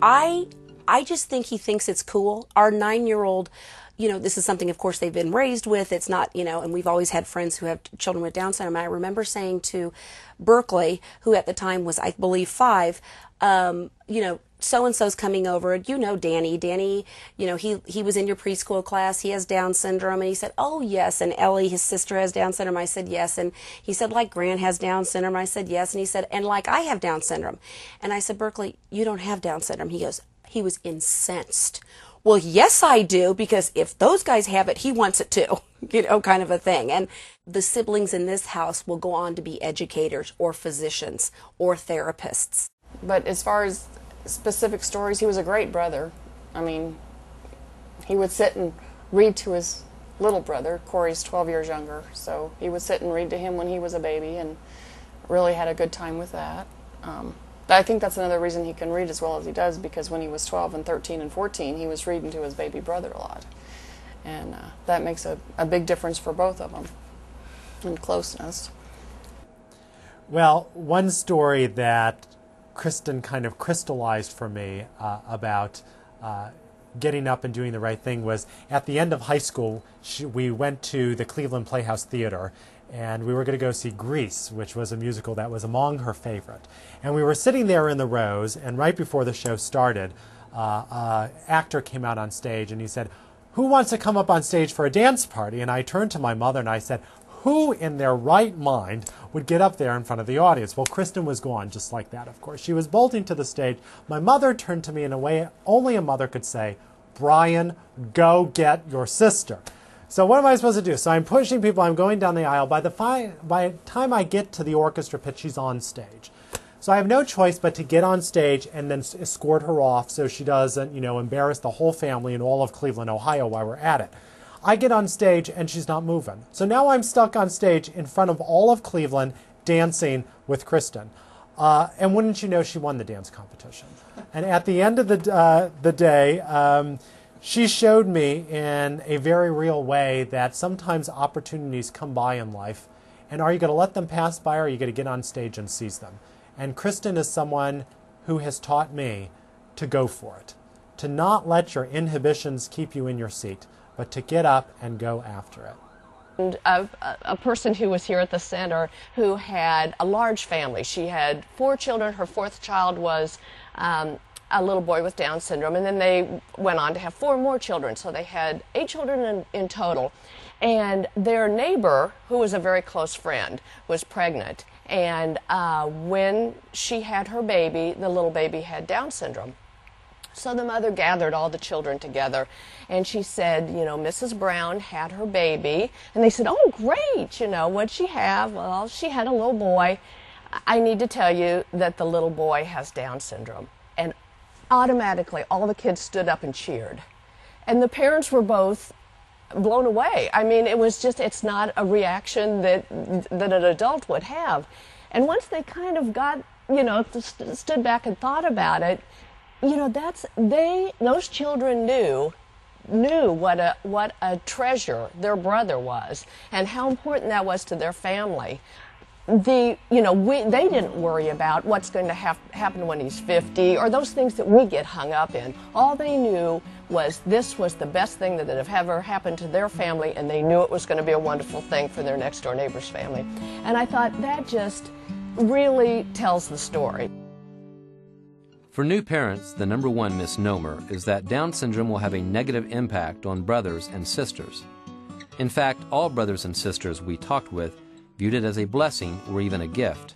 I just think he thinks it's cool. Our 9-year-old, this is something, of course, they've been raised with. It's not, and we've always had friends who have children with Down syndrome. And I remember saying to Berkeley, who at the time was, I believe, 5, so-and-so's coming over. Danny. Danny, he was in your preschool class. He has Down syndrome. And he said, oh, yes. And Ellie, his sister, has Down syndrome. I said, yes. And he said, like Grant has Down syndrome. I said, yes. And he said, and like I have Down syndrome. And I said, Berkeley, you don't have Down syndrome. He was incensed. Well, yes, I do, because if those guys have it, he wants it too, kind of a thing. And the siblings in this house will go on to be educators or physicians or therapists. But as far as specific stories, he was a great brother. I mean, he would sit and read to his little brother. Corey's 12 years younger, so he would sit and read to him when he was a baby and really had a good time with that. I think that's another reason he can read as well as he does, because when he was 12 and 13 and 14, he was reading to his baby brother a lot. And that makes a big difference for both of them in closeness. Well, one story that Kristen kind of crystallized for me about getting up and doing the right thing was at the end of high school, we went to the Cleveland Playhouse Theater, and we were going to go see Grease, which was a musical that was among her favorite. And we were sitting there in the rows, and right before the show started, an actor came out on stage, and he said, who wants to come up on stage for a dance party? And I turned to my mother, and I said, who in their right mind would get up there in front of the audience? Well, Kristen was gone just like that, of course. She was bolting to the stage. My mother turned to me in a way only a mother could say, Brian, go get your sister. So what am I supposed to do? So I'm pushing people. I'm going down the aisle. By the time I get to the orchestra pit, she's on stage. So I have no choice but to get on stage and then escort her off so she doesn't, embarrass the whole family in all of Cleveland, Ohio while we're at it. I get on stage and she's not moving. So now I'm stuck on stage in front of all of Cleveland dancing with Kristen. And wouldn't you know, she won the dance competition. And at the end of the day, she showed me in a very real way that sometimes opportunities come by in life, and are you going to let them pass by, or are you going to get on stage and seize them? And Kristen is someone who has taught me to go for it, to not let your inhibitions keep you in your seat, but to get up and go after it. And a person who was here at the center who had a large family. She had 4 children. Her 4th child was a little boy with Down syndrome, and then they went on to have 4 more children. So they had 8 children in total. And their neighbor, who was a very close friend, was pregnant. And when she had her baby, the little baby had Down syndrome. So the mother gathered all the children together, and she said, Mrs. Brown had her baby. And they said, oh, great, what'd she have? Well, she had a little boy. I need to tell you that the little boy has Down syndrome. And automatically, all the kids stood up and cheered. And the parents were both blown away. I mean, it's not a reaction that an adult would have. And once they kind of got, stood back and thought about it, those children knew what a treasure their brother was and how important that was to their family. They didn't worry about what's going to happen when he's 50 or those things that we get hung up in. All they knew was this was the best thing that had ever happened to their family, and they knew it was going to be a wonderful thing for their next door neighbor's family. And I thought that just really tells the story. For new parents, the #1 misnomer is that Down syndrome will have a negative impact on brothers and sisters. In fact, all brothers and sisters we talked with viewed it as a blessing or even a gift.